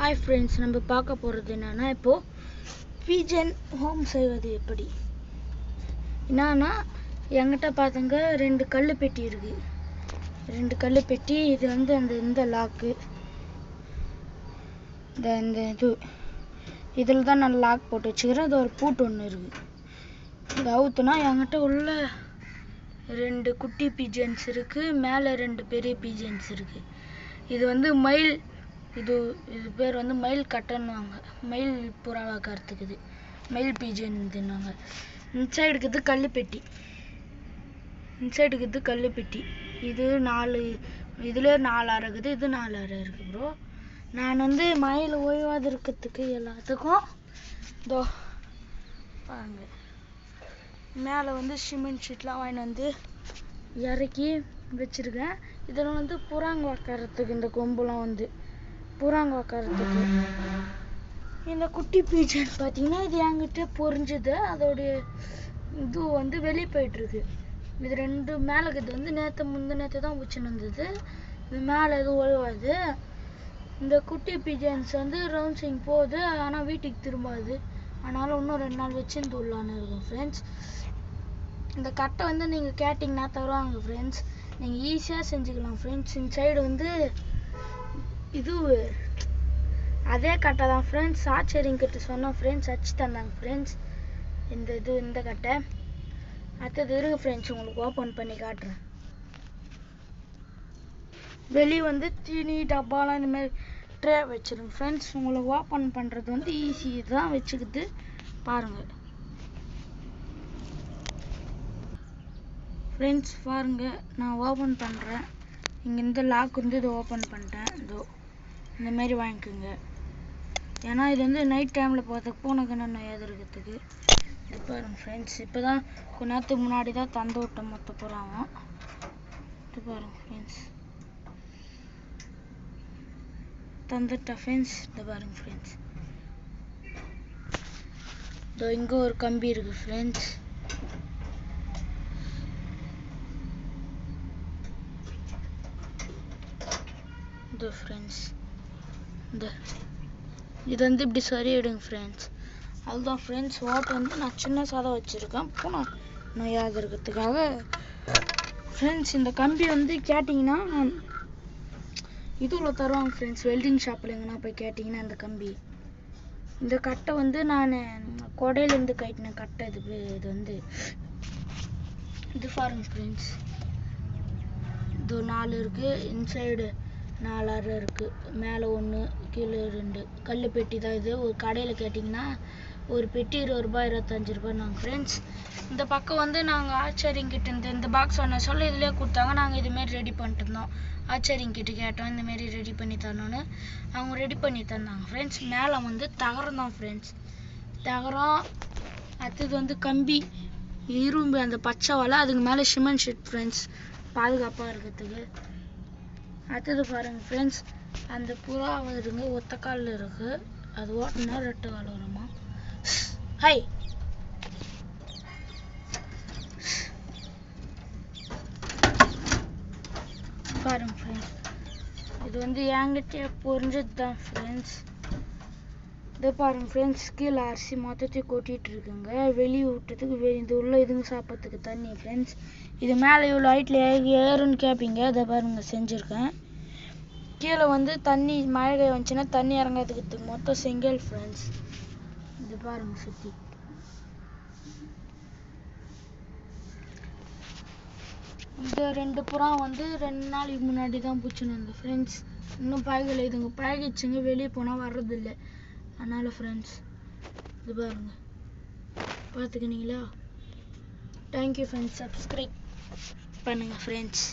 Hi friends, நம்ம பார்க்க போகிறது என்னன்னா, இப்போது பீஜன் ஹோம் செய்வது எப்படி. என்னன்னா, என்கிட்ட பார்த்துங்க 2 கல் பெட்டி இருக்குது. 2 கல் பெட்டி. இது வந்து இந்த லாக்கு, இந்த இதில் தான் நான் லாக் போட்டு வச்சுக்கிறேன். அது ஒரு பூட்டு ஒன்று இருக்குது. இது அவுத்துனா என்கிட்ட உள்ள 2 குட்டி பீஜன்ஸ் இருக்குது, மேலே 2 பெரிய பீஜன்ஸ் இருக்குது. இது வந்து மயில், இது பேர் வந்து மயில் கட்டன்னுவாங்க. மயில் புறாவாக்கிறதுக்கு இது மயில் பீஜன் இதுன்னாங்க. இன்சைடு இருக்குது கல்லுப்பெட்டி. இது 4, இதில் 4 அறை இருக்குது. இது 4 அறை இருக்குது ப்ரோ. நான் வந்து மயில் ஓய்வாது இருக்கிறதுக்கு எல்லாத்துக்கும் இதோ பாருங்க, மேலே வந்து சிமெண்ட் ஷீட்லாம் வாங்கிட்டு வந்து இறக்கி வச்சுருக்கேன். இதில் வந்து புறாங்க உக்காரத்துக்கு இந்த கொம்புலாம் வந்து புறாங்க உக்காரத்துக்கு. இந்த குட்டி பீஜன் பார்த்தீங்கன்னா, இது என்கிட்ட பொறிஞ்சது. அதோடைய இது வந்து வெளியே போயிட்டுருக்கு. இது 2 மேலே இருக்குது வந்து முந்தினேற்று தான் வச்சுன்னு வந்தது. இது மேலே எதுவும் ஒழுவாது. இந்த குட்டி பீஜன்ஸ் வந்து ரவுண்ட்ஸிங் போகுது, ஆனால் வீட்டுக்கு திரும்பாது. ஆனாலும் இன்னும் 2 நாள் வச்சுன்னு உள்ளான்னு இருக்கும் ஃப்ரெண்ட்ஸ். இந்த கட்டை வந்து நீங்கள் கேட்டிங்கன்னா தருவாங்க ஃப்ரெண்ட்ஸ். நீங்கள் ஈஸியாக செஞ்சுக்கலாம் ஃப்ரெண்ட்ஸ். இந்த சைடு வந்து இது அதே கட்டை தான் ஃப்ரெண்ட்ஸ். ஆச்சரிங்கிட்ட சொன்னோம் ஃப்ரெண்ட்ஸ், அச்சு தந்தாங்க ஃப்ரெண்ட்ஸ். இந்த கட்டை அடுத்தது இருங்க ஃப்ரெண்ட்ஸ், உங்களுக்கு ஓப்பன் பண்ணி காட்டுறேன். வெளியே வந்து தீனி டப்பாலாம் இந்தமாதிரி ட்ரே வச்சிருங்க ஃப்ரெண்ட்ஸ். உங்களுக்கு ஓப்பன் பண்ணுறது வந்து ஈஸி தான் வச்சுக்கிது பாருங்கள் ஃப்ரெண்ட்ஸ். பாருங்கள், நான் ஓப்பன் பண்ணுறேன். இங்கே இந்த லாக் வந்து இதை ஓப்பன் பண்ணிட்டேன். இதோ இந்தமாரி வாங்கிக்கோங்க. ஏன்னா இது வந்து நைட் டைமில் போகிறதுக்கு பூனைக்குன்னு நோயாது இருக்கிறதுக்கு. இது பாருங்க ஃப்ரெண்ட்ஸ், இப்போ தான் கொஞ்ச நேரத்துக்கு முன்னாடி தான் தந்து விட்டேன் மொத்த புறாவும். இது பாருங்க ஃப்ரெண்ட்ஸ், தந்துட்டேன் ஃப்ரெண்ட்ஸ். இதை பாருங்க ஃப்ரெண்ட்ஸ், இதோ இங்கே ஒரு கம்பி இருக்குது ஃப்ரெண்ட்ஸ். இதோ ஃப்ரெண்ட்ஸ், இது வந்து இப்படி சரியிடுங்க ஃப்ரெண்ட்ஸ். அதுதான் ஃப்ரெண்ட்ஸ், ஓட்டை வந்து நான் சின்ன சாதம் வச்சுருக்கேன் பூனை நோயாது இருக்கிறதுக்காக ஃப்ரெண்ட்ஸ். இந்த கம்பி வந்து கேட்டிங்கன்னா இதுல தருவாங்க ஃப்ரெண்ட்ஸ். வெல்டிங் ஷாப்பில் எங்கன்னா போய் கேட்டிங்கன்னா இந்த கம்பி, இந்த கட்டை வந்து நான் கொடையிலேருந்து கட்டின கட்டை. இது வந்து இது பாருங்க ஃப்ரெண்ட்ஸ், இது 4 இருக்குது. இன்சைடு 4 அறை இருக்குது. மேலே 1, கீழே 2. கல் பெட்டி தான் இது. ஒரு கடையில் கேட்டிங்கன்னா ஒரு பெட்டி 20 ரூபாய் 25 ரூபாய்னாங்க ஃப்ரெண்ட்ஸ். இந்த பக்கம் வந்து நாங்கள் ஆச்சரிங்கிட்ட இந்த பாக்ஸ் ஒன்று சொல்ல இதிலே கொடுத்தாங்க. நாங்கள் இதுமாரி ரெடி பண்ணிட்டு இருந்தோம். ஆச்சரிங்கிட்ட கேட்டோம் இந்தமாரி ரெடி பண்ணி தரணும்னு. அவங்க ரெடி பண்ணி தந்தாங்க ஃப்ரெண்ட்ஸ். மேலே வந்து தகரம் தான் ஃப்ரெண்ட்ஸ், தகரம். அடுத்தது வந்து கம்பி, இரும்பு, அந்த பச்சை வலை. அதுக்கு மேலே சிமெண்ட் ஷீட் ஃப்ரெண்ட்ஸ், பாதுகாப்பாக இருக்கிறதுக்கு. அடுத்தது பாருங்கள் ஃப்ரெண்ட்ஸ், அந்த புறா வருங்க ஒத்த காலில் இருக்குது. அது ஓட்டினா 2 கால் வருமா. ஹை பாருங்க ஃப்ரெண்ட்ஸ், இது வந்து என்கிட்ட பொறிஞ்சது தான் ஃப்ரெண்ட்ஸ். இதை பாருங்க ஃப்ரெண்ட்ஸ், கீழே அரிசி மொத்தத்தையும் கொட்டிகிட்டு இருக்குங்க. வெளியே விட்டதுக்கு இது உள்ள இதுங்க சாப்பிட்றதுக்கு தண்ணி ஃப்ரெண்ட்ஸ். இது மேலே இவ்வளோ ஹைட்டில் ஏறுன்னு கேட்பீங்க. இதை பாருங்க செஞ்சுருக்கேன். கீழே வந்து தண்ணி மழை வந்துச்சுன்னா தண்ணி இறங்காதுக்கு மொத்தம் செங்கல் ஃப்ரெண்ட்ஸ். இது பாருங்க சுற்றி. இந்த 2 புறா வந்து 2 நாளைக்கு முன்னாடி தான் பிடிச்சின்னு வந்தேன் ஃப்ரெண்ட்ஸ். இன்னும் பழகலை. இதுங்க பழகிடுச்சுங்க, வெளியே போனால் வர்றதில்லை. அதனால் ஃப்ரெண்ட்ஸ் இது பாருங்க, பார்த்துக்கினீங்களா. தேங்க்யூ ஃப்ரெண்ட்ஸ், சப்ஸ்கிரைப் பண்ணுங்கள் ஃப்ரெண்ட்ஸ்.